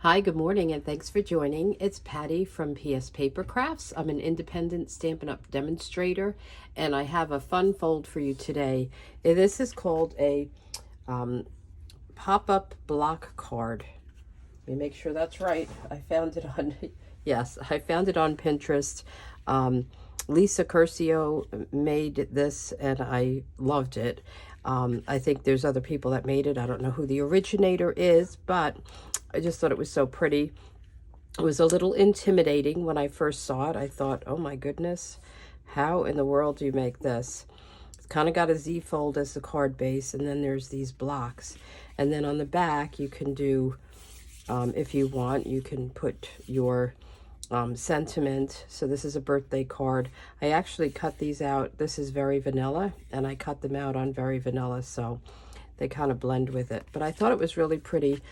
Hi, good morning, and thanks for joining. It's Patty from pspapercrafts. I'm an independent Stampin' Up! Demonstrator, and I have a fun fold for you today. This is called a pop-up block card. Let me make sure that's right. I found it on, yes, I found it on Pinterest. Lisa Curcio made this, and I loved it. I think there's other people that made it. I don't know who the originator is, but I just thought it was so pretty. It was a little intimidating when I first saw it. I thought, oh my goodness, how in the world do you make this? It's kind of got a Z fold as the card base, and then there's these blocks. And then on the back, you can do, if you want, you can put your sentiment. So this is a birthday card. I actually cut these out. This is very vanilla, and I cut them out on very vanilla, so they kind of blend with it. But I thought it was really pretty.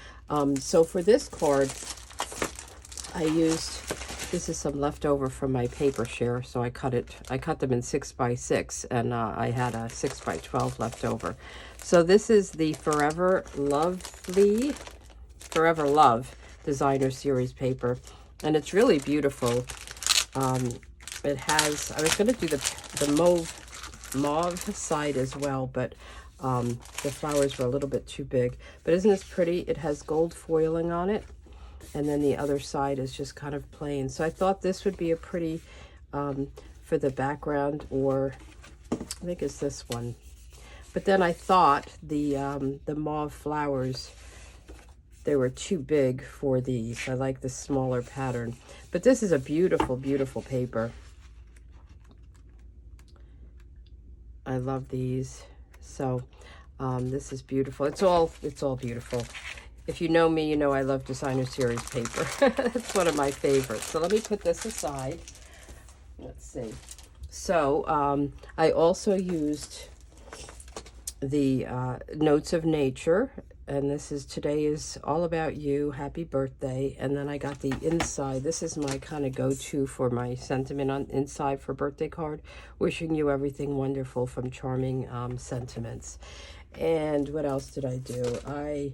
So for this card, I used, this is some leftover from my paper share, so I cut them in 6x6, and I had a 6x12 left over. So this is the Forever Love Designer Series paper, and it's really beautiful. It has, I was going to do the mauve side as well, but the flowers were a little bit too big. But isn't this pretty? It has gold foiling on it, and then the other side is just kind of plain. So I thought this would be a pretty for the background, or I think it's this one. But then I thought the mauve flowers, they were too big for these. I like the smaller pattern. But this is a beautiful, beautiful paper. I love these. So this is beautiful. It's all beautiful. If you know me, you know I love designer series paper. That's one of my favorites. So let me put this aside. Let's see. So I also used the Notes of Nature, and this is Today is All About You, Happy Birthday. And then I got the inside. This is my kind of go-to for my sentiment on inside for birthday card. Wishing you everything wonderful from Charming Sentiments. And what else did I do? I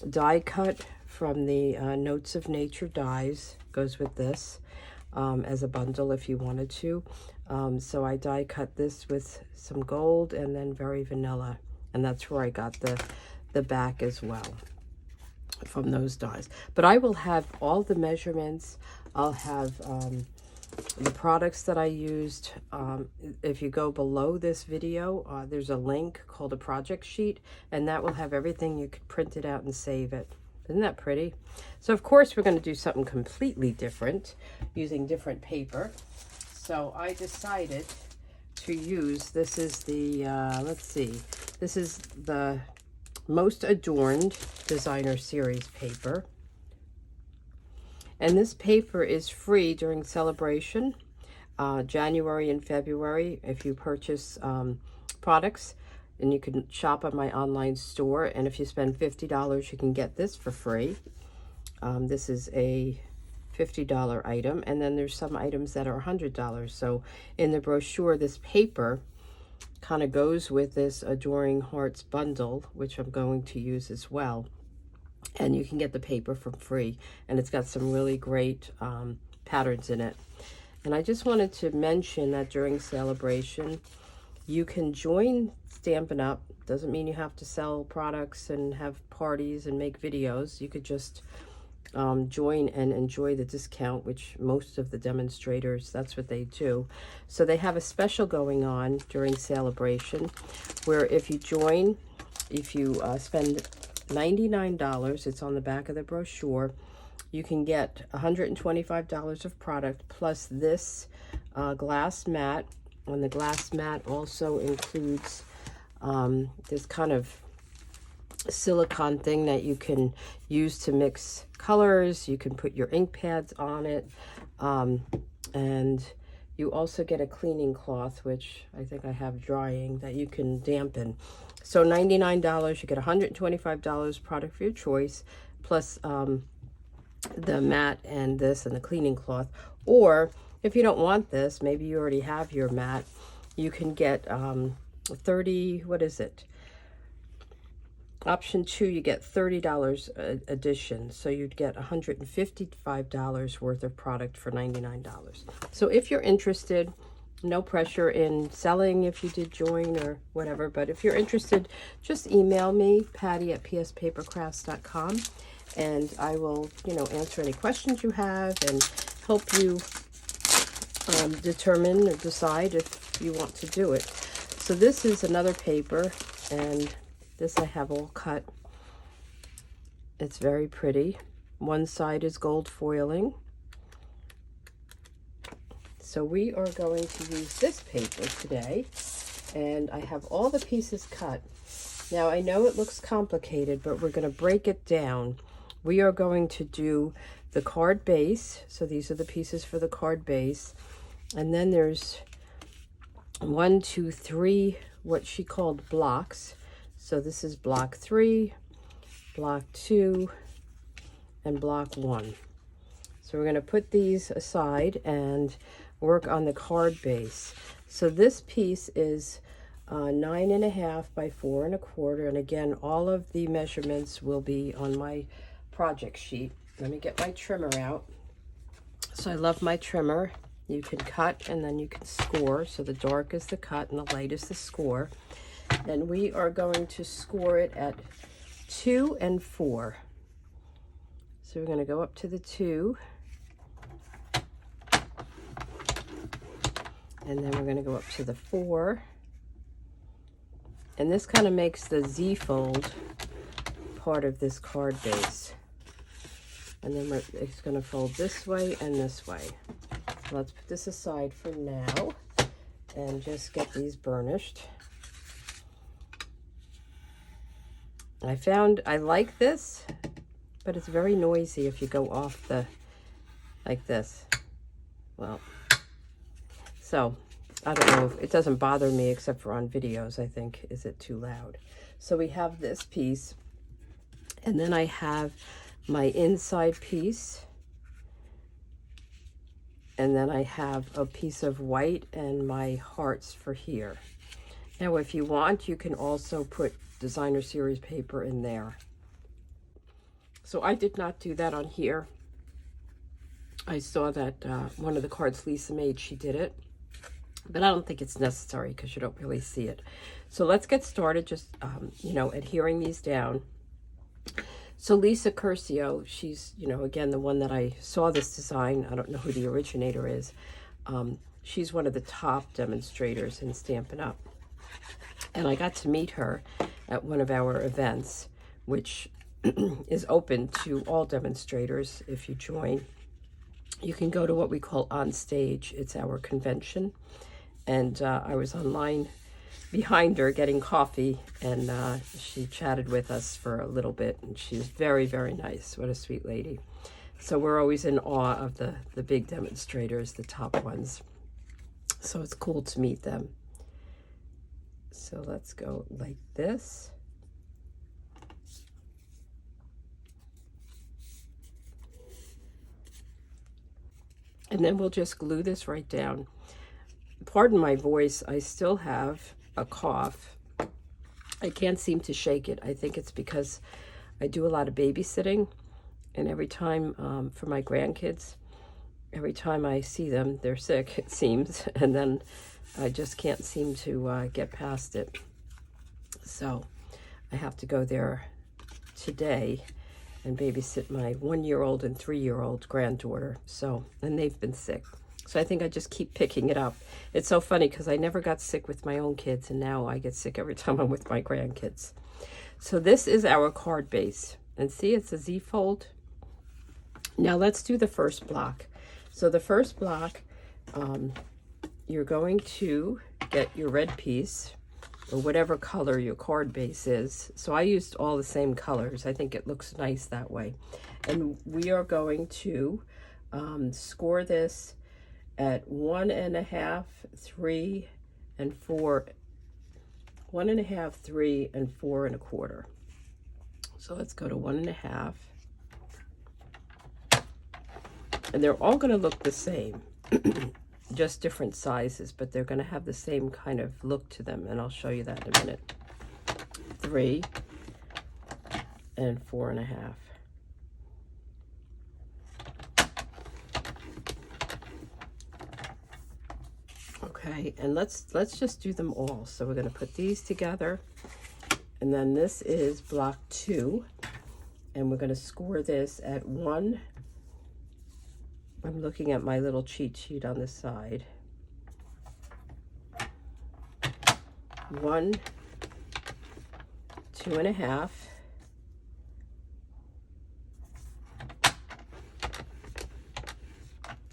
die cut from the Notes of Nature dies. Goes with this as a bundle if you wanted to. So I die cut this with some gold and then very vanilla. And that's where I got the back as well from those dies. But I will have all the measurements. I'll have the products that I used. If you go below this video, there's a link called a project sheet, and that will have everything. You could print it out and save it. Isn't that pretty? So of course we're going to do something completely different using different paper. So I decided to use, this is the, let's see, this is the Most Adorned Designer Series paper. And this paper is free during celebration, January and February, if you purchase products. And you can shop at my online store. And if you spend $50, you can get this for free. This is a $50 item. And then there's some items that are $100. So in the brochure, this paper kind of goes with this Adoring Hearts bundle, which I'm going to use as well. And you can get the paper for free, and it's got some really great patterns in it. And I just wanted to mention that during celebration, you can join Stampin' Up! Doesn't mean you have to sell products and have parties and make videos. You could just join and enjoy the discount, which most of the demonstrators, that's what they do. So they have a special going on during celebration where if you join, if you spend $99, it's on the back of the brochure, you can get $125 of product plus this glass mat. And the glass mat also includes this kind of silicone thing that you can use to mix colors. You can put your ink pads on it, and you also get a cleaning cloth, which I think I have drying, that you can dampen. So $99, you get $125 product for your choice, plus the mat and this and the cleaning cloth. Or if you don't want this, maybe you already have your mat, you can get 30, what is it? Option 2, you get $30 addition. So you'd get $155 worth of product for $99. So if you're interested, no pressure in selling if you did join or whatever, but if you're interested, just email me, patty@pspapercrafts.com, and I will, answer any questions you have and help you determine or decide if you want to do it. So this is another paper, and this I have all cut. It's very pretty. One side is gold foiling. So we are going to use this paper today, and I have all the pieces cut. Now I know it looks complicated, but we're going to break it down. We are going to do the card base. So these are the pieces for the card base. And then there's 1, 2, 3, what she called blocks. So this is block 3, block 2, and block 1. So we're going to put these aside and work on the card base. So this piece is 9.5 by 4 1/4. And again, all of the measurements will be on my project sheet. Let me get my trimmer out. So I love my trimmer. You can cut and then you can score. So the dark is the cut and the light is the score. And we are going to score it at 2 and 4. So we're going to go up to the 2. And then we're going to go up to the 4. And this kind of makes the Z fold part of this card base. And then it's going to fold this way and this way. So let's put this aside for now and just get these burnished. I found I like this, but it's very noisy if you go off like this. Well, so I don't know if it doesn't bother me except for on videos, I think. Is it too loud? So we have this piece, and then I have my inside piece, and then I have a piece of white and my hearts for here. Now if you want, you can also put designer series paper in there. So I did not do that on here. I saw that one of the cards Lisa made, she did it. But I don't think it's necessary because you don't really see it. So let's get started just, adhering these down. So Lisa Curcio, she's, again, the one that I saw this design. I don't know who the originator is. She's one of the top demonstrators in Stampin' Up. And I got to meet her at one of our events, which is open to all demonstrators if you join. You can go to what we call On Stage. It's our convention. And I was online behind her getting coffee, and she chatted with us for a little bit, and she's very, very nice. What a sweet lady. So we're always in awe of the big demonstrators, the top ones. So it's cool to meet them. So let's go like this. And then we'll just glue this right down. Pardon my voice, I still have a cough. I can't seem to shake it. I think it's because I do a lot of babysitting, and every time for my grandkids, every time I see them, they're sick, it seems, and then I just can't seem to get past it. So I have to go there today and babysit my 1-year-old and 3-year-old granddaughter. So, and they've been sick. So I think I just keep picking it up. It's so funny because I never got sick with my own kids, and now I get sick every time I'm with my grandkids. So this is our card base. And see, it's a Z fold. Now let's do the first block. So the first block, you're going to get your red piece, or whatever color your card base is. So I used all the same colors. I think it looks nice that way. And we are going to score this at 1.5, 3, and 4. 1.5, 3, and 4 1/4. So let's go to 1.5. And they're all going to look the same, just different sizes, but they're going to have the same kind of look to them, and I'll show you that in a minute. 3, and 4.5. Okay, and let's just do them all. So we're going to put these together, and then this is block 2, and we're going to score this at 1. I'm looking at my little cheat sheet on the side. 1, 2.5,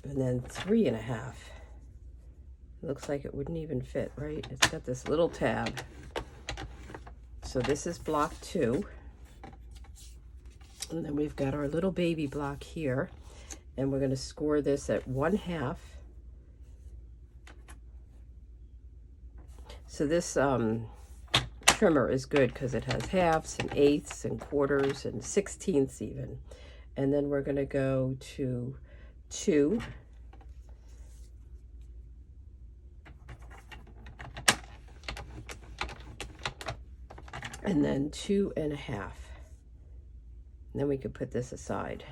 and then 3.5. Looks like it wouldn't even fit, right? It's got this little tab. So this is block 2. And then we've got our little baby block here. And we're going to score this at 1/2. So this trimmer is good because it has halves and eighths and quarters and 16ths even. And then we're going to go to 2. And then 2.5. And then we could put this aside.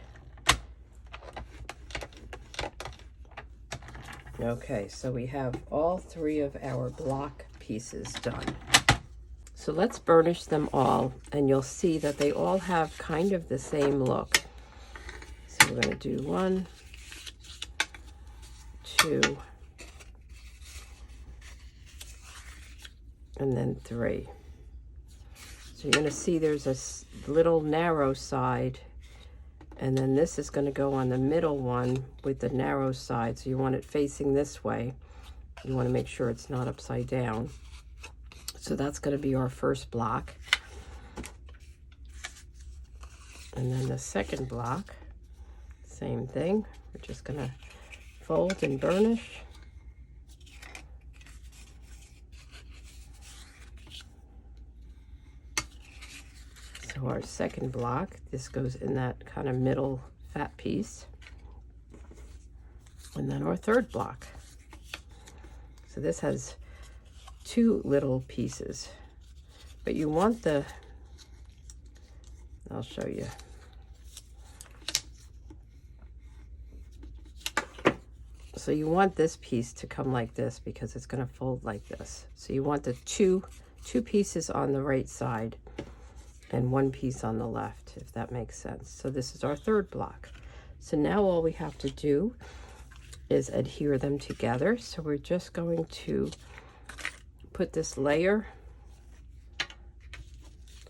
Okay, so we have all 3 of our block pieces done. So let's burnish them all, and you'll see that they all have kind of the same look. So we're going to do 1, 2, and then 3. So you're going to see there's a little narrow side, and then this is going to go on the middle one with the narrow side. So you want it facing this way. You want to make sure it's not upside down. So that's going to be our first block. And then the second block, same thing. We're just going to fold and burnish. So our second block, this goes in that kind of middle fat piece. And then our third block. So this has 2 little pieces, but you want the, I'll show you. So you want this piece to come like this because it's going to fold like this. So you want the two pieces on the right side and 1 piece on the left, if that makes sense. So this is our third block. So now all we have to do is adhere them together. So we're just going to put this layer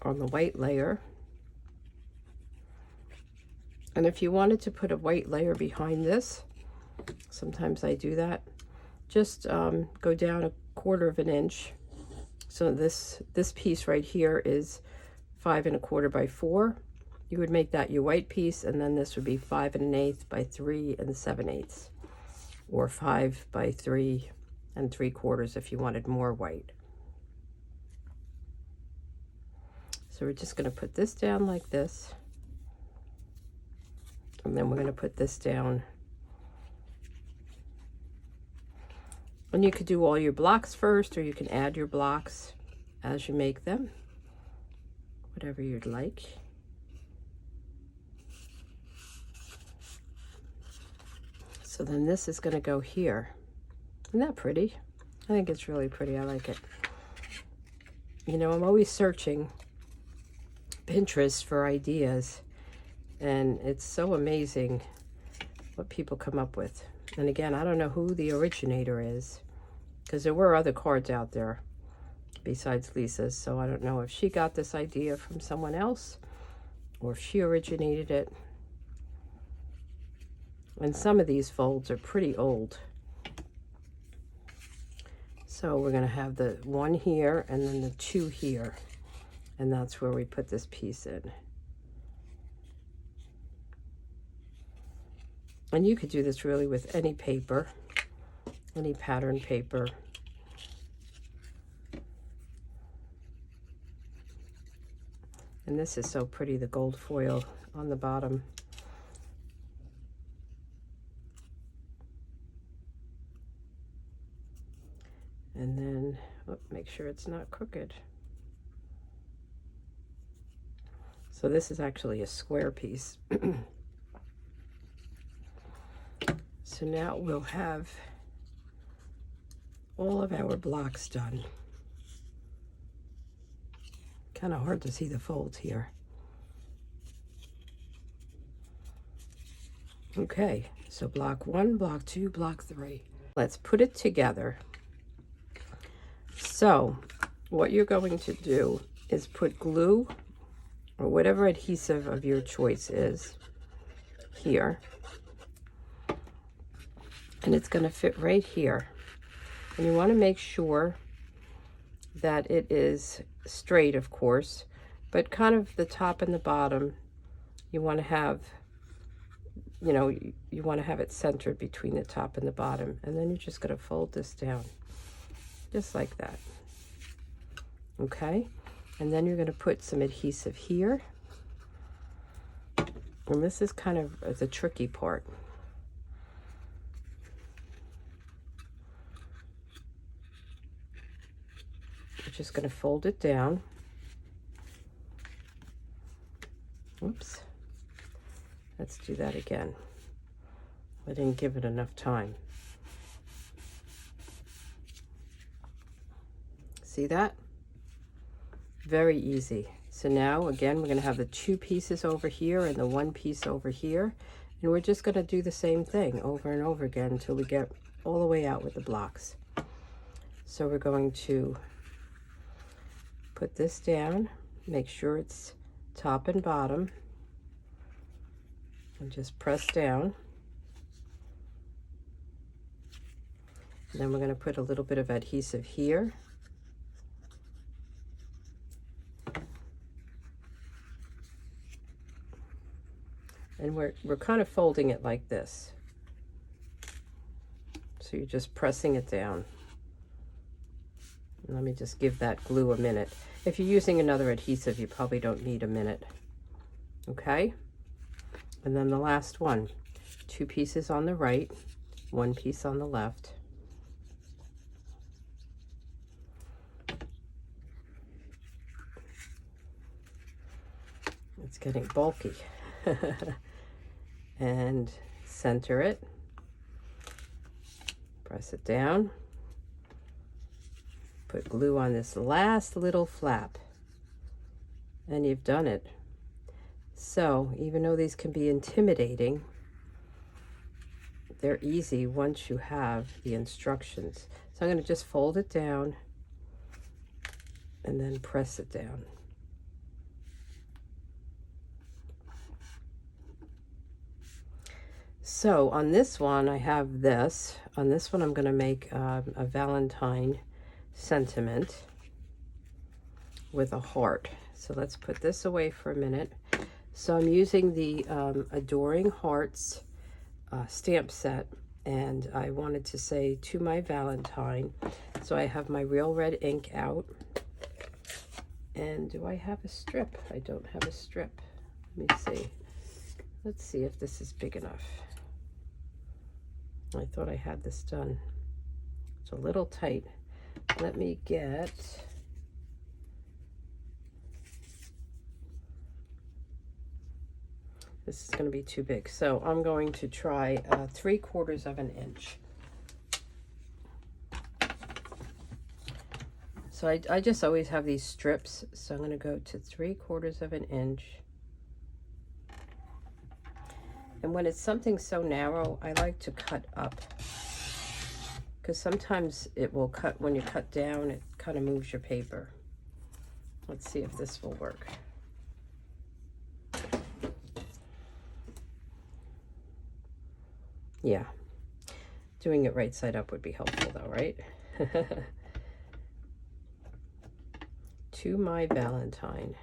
on the white layer. And if you wanted to put a white layer behind this, sometimes I do that, just go down 1/4 of an inch. So this piece right here is 5 1/4 by 4. You would make that your white piece, and then this would be 5 1/8 by 3 7/8, or 5 by 3 3/4 if you wanted more white. So we're just going to put this down like this, and then we're going to put this down. And you could do all your blocks first, or you can add your blocks as you make them, whatever you'd like. So then this is going to go here. Isn't that pretty? I think it's really pretty. I like it. You know, I'm always searching Pinterest for ideas, and it's so amazing what people come up with. And again, I don't know who the originator is, because there were other cards out there besides Lisa's, so I don't know if she got this idea from someone else or if she originated it. And some of these folds are pretty old. So we're going to have the 1 here and then the 2 here, and that's where we put this piece in. And you could do this really with any paper, any pattern paper. And this is so pretty, the gold foil on the bottom. And then, make sure it's not crooked. So this is actually a square piece. So now we'll have all of our blocks done. Kind of hard to see the folds here. Okay, so block 1, block 2, block 3. Let's put it together. So what you're going to do is put glue or whatever adhesive of your choice is here. And it's going to fit right here. And you want to make sure that it is straight, of course, but kind of the top and the bottom, you want to have, you know, you want to have it centered between the top and the bottom. And then you're just going to fold this down, just like that. Okay? And then you're going to put some adhesive here. And this is kind of the tricky part. You're just going to fold it down. Oops. Let's do that again. I didn't give it enough time. See that? Very easy. So now, again, we're going to have the 2 pieces over here and the 1 piece over here. And we're just going to do the same thing over and over again until we get all the way out with the blocks. So we're going to put this down, make sure it's top and bottom, and just press down. And then we're going to put a little bit of adhesive here. And we're kind of folding it like this. So you're just pressing it down. Let me just give that glue a minute. If you're using another adhesive, you probably don't need a minute. Okay? And then the last one. 2 pieces on the right, 1 piece on the left. It's getting bulky. And center it. Press it down. Put glue on this last little flap. And you've done it. So, even though these can be intimidating, they're easy once you have the instructions. So I'm going to just fold it down and then press it down. So on this one, I have this. On this one, I'm going to make a Valentine sentiment with a heart. So let's put this away for a minute. So I'm using the Adoring Hearts stamp set, and I wanted to say to my Valentine. So I have my Real Red ink out. And do I have a strip? I don't have a strip. Let me see. Let's see if this is big enough. I thought I had this done. It's a little tight. Let me get... This is going to be too big. So I'm going to try 3/4 of an inch. So I just always have these strips. So I'm going to go to 3/4 of an inch. And when it's something so narrow, I like to cut up. Because sometimes it will cut, when you cut down, it kind of moves your paper. Let's see if this will work. Yeah. Doing it right side up would be helpful though, right? To my Valentine.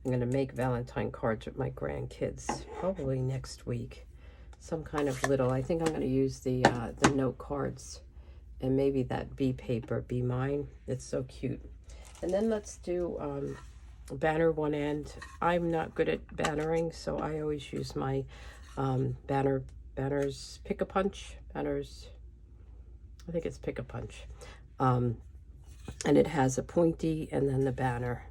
I'm going to make Valentine cards with my grandkids probably next week. Some kind of little, I think I'm going to use the note cards and maybe that bee paper, Be Mine. It's so cute. And then let's do banner one end. I'm not good at bannering, so I always use my banner Banners Pick-a-Punch, Banners, I think it's Pick-a-Punch. And it has a pointy and then the banner.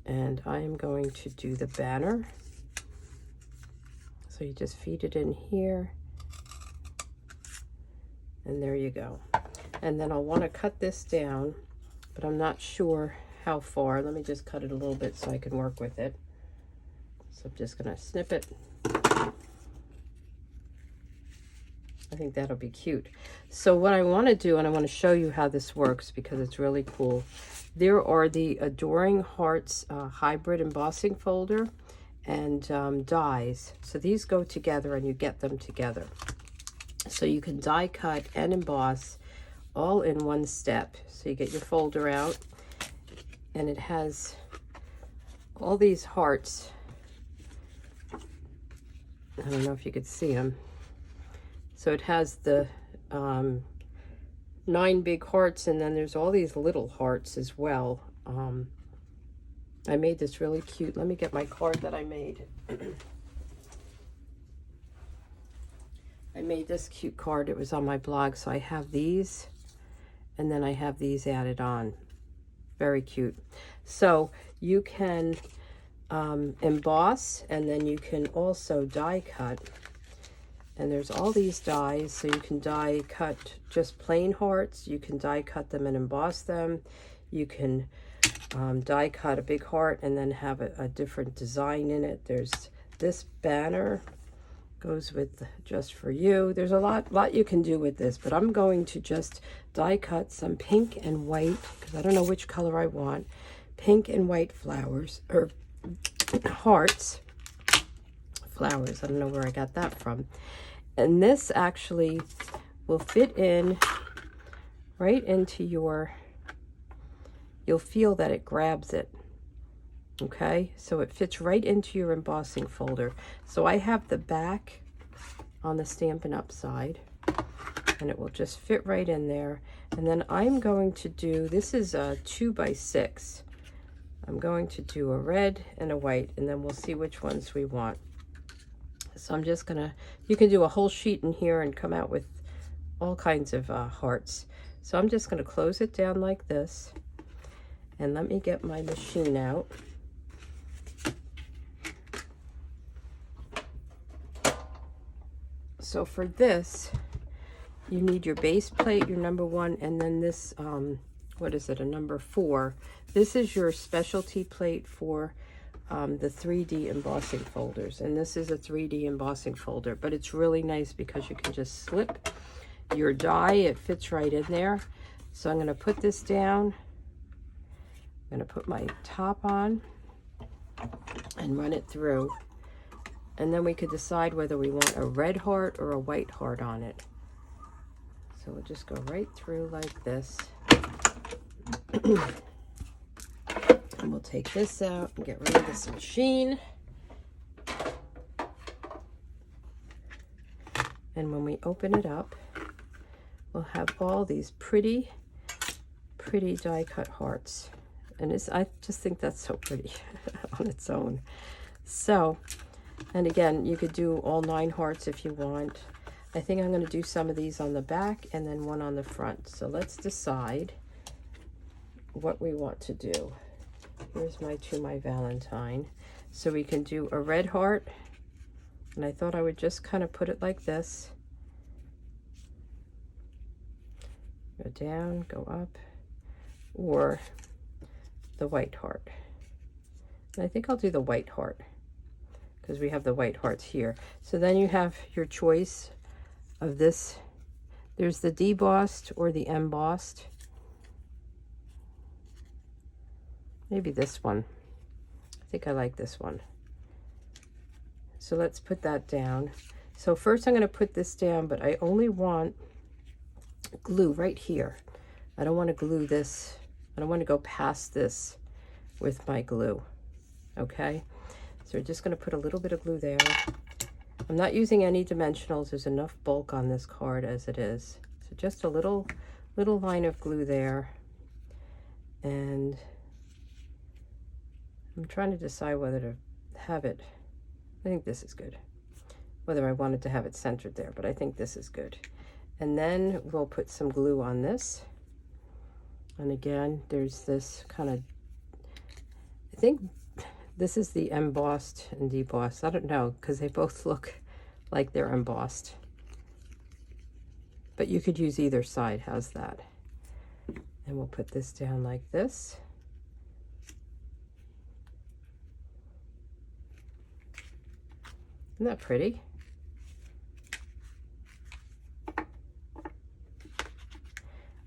And I am going to do the banner. So you just feed it in here. And there you go. And then I'll want to cut this down, but I'm not sure how far. Let me just cut it a little bit so I can work with it. So I'm just going to snip it. I think that'll be cute. So what I want to do, and I want to show you how this works because it's really cool. There are the Adoring Hearts hybrid embossing folder and dies. So these go together and you get them together. So you can die cut and emboss all in one step. So you get your folder out and it has all these hearts. I don't know if you could see them. So it has the 9 big hearts, and then there's all these little hearts as well. I made this really cute. Let me get my card that I made. I made this cute card. It was on my blog. So I have these, and then I have these added on. Very cute. So you can emboss, and then you can also die cut. And there's all these dies, so you can die cut just plain hearts. You can die cut them and emboss them. You can die cut a big heart and then have a different design in it. There's this banner goes with Just For You. There's a lot you can do with this, but I'm going to just die cut some pink and white because I don't know which color I want. Pink and white flowers or hearts. Flowers. I don't know where I got that from. And this actually will fit in right into your, you'll feel that it grabs it. Okay, so it fits right into your embossing folder. So I have the back on the Stampin' Up! Side, and it will just fit right in there. And then I'm going to do, this is a 2x6. I'm going to do a red and a white, and then we'll see which ones we want. So I'm just gonna, you can do a whole sheet in here and come out with all kinds of hearts. So I'm just gonna close it down like this. And let me get my machine out. So for this, you need your base plate, your number 1, and then this, what is it, a number 4. This is your specialty plate for the 3D embossing folders, and this is a 3D embossing folder, but it's really nice because you can just slip your die, it fits right in there. So I'm going to put this down, I'm going to put my top on and run it through, and then we could decide whether we want a red heart or a white heart on it. So we'll just go right through like this. And we'll take this out and get rid of this machine. And when we open it up, we'll have all these pretty die cut hearts. And I just think that's so pretty on its own. So, and again, you could do all 9 hearts if you want. I think I'm going to do some of these on the back and then one on the front. So let's decide what we want to do. Here's my To My Valentine. So we can do a red heart, and I thought I would just kind of put it like this. Go down, go up, or the white heart. And I think I'll do the white heart because we have the white hearts here. So then you have your choice of this. There's the debossed or the embossed. Maybe this one. I think I like this one. So let's put that down. So first I'm going to put this down, but I only want glue right here. I don't want to glue this. I don't want to go past this with my glue. Okay? So we're just going to put a little bit of glue there. I'm not using any dimensionals. There's enough bulk on this card as it is. So just a little line of glue there. And I'm trying to decide whether to have it. I think this is good. whether I wanted to have it centered there, but I think this is good. And then we'll put some glue on this. And again, there's this kind of, I think this is the embossed and debossed. I don't know, because they both look like they're embossed. But you could use either side. How's that? And we'll put this down like this. Isn't that pretty?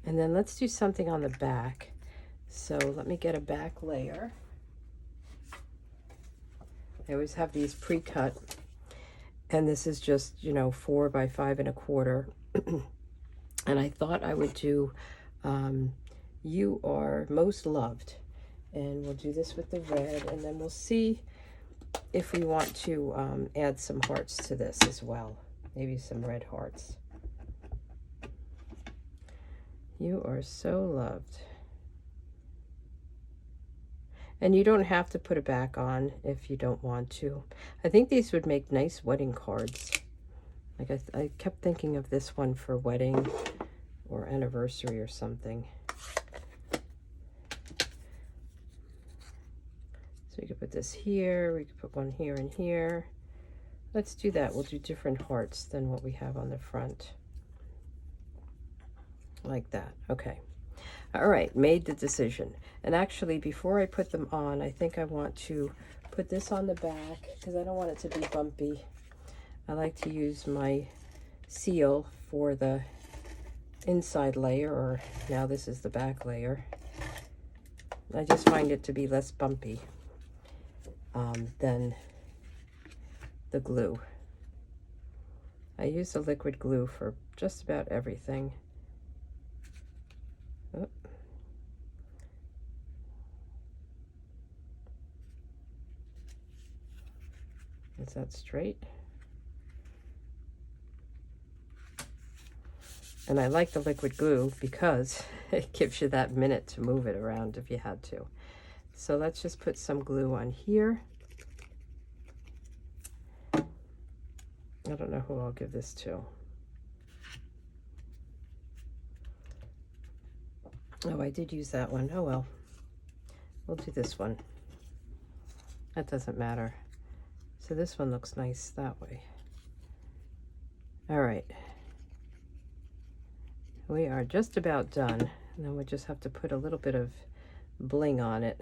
And then let's do something on the back. So let me get a back layer. I always have these pre-cut, and this is just, you know, 4 by 5 1/4. And I thought I would do You Are Most Loved, and we'll do this with the red, and then we'll see if we want to add some hearts to this as well, maybe some red hearts. You are so loved. And you don't have to put it back on if you don't want to. I think these would make nice wedding cards. Like I kept thinking of this one for wedding or anniversary or something. So we could put this here, we could put one here and here. Let's do that. We'll do different hearts than what we have on the front. Like that. Okay. All right, made the decision. And actually, before I put them on, I think I want to put this on the back because I don't want it to be bumpy. I like to use my seal for the inside layer, or now this is the back layer. I just find it to be less bumpy than the glue. I use the liquid glue for just about everything. Oh. Is that straight? And I like the liquid glue because it gives you that minute to move it around if you had to. So let's just put some glue on here. I don't know who I'll give this to. Oh, I did use that one. Oh well. We'll do this one. That doesn't matter. So this one looks nice that way. All right. We are just about done. And then we just have to put a little bit of bling on it.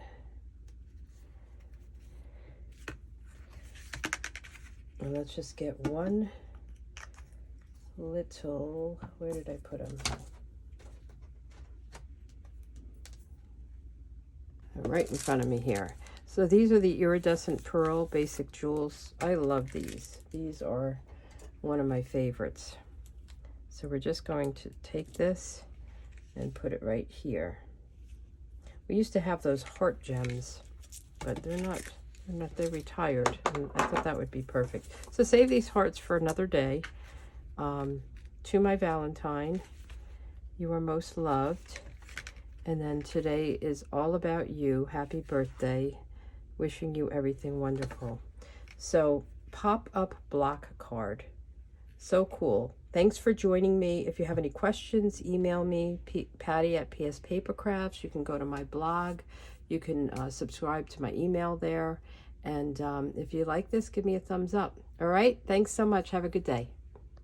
And let's just get one little, where did I put them? Right in front of me here. So these are the iridescent pearl basic jewels. I love these. These are one of my favorites. So we're just going to take this and put it right here. We used to have those heart gems, but they're retired, and I thought that would be perfect. So save these hearts for another day. To my Valentine, you are most loved. And then today is all about you. Happy birthday. Wishing you everything wonderful. So pop-up block card. So cool. Thanks for joining me. If you have any questions, email me, Patty at pspapercrafts. You can go to my blog. You can subscribe to my email there. And if you like this, give me a thumbs up. All right? Thanks so much. Have a good day.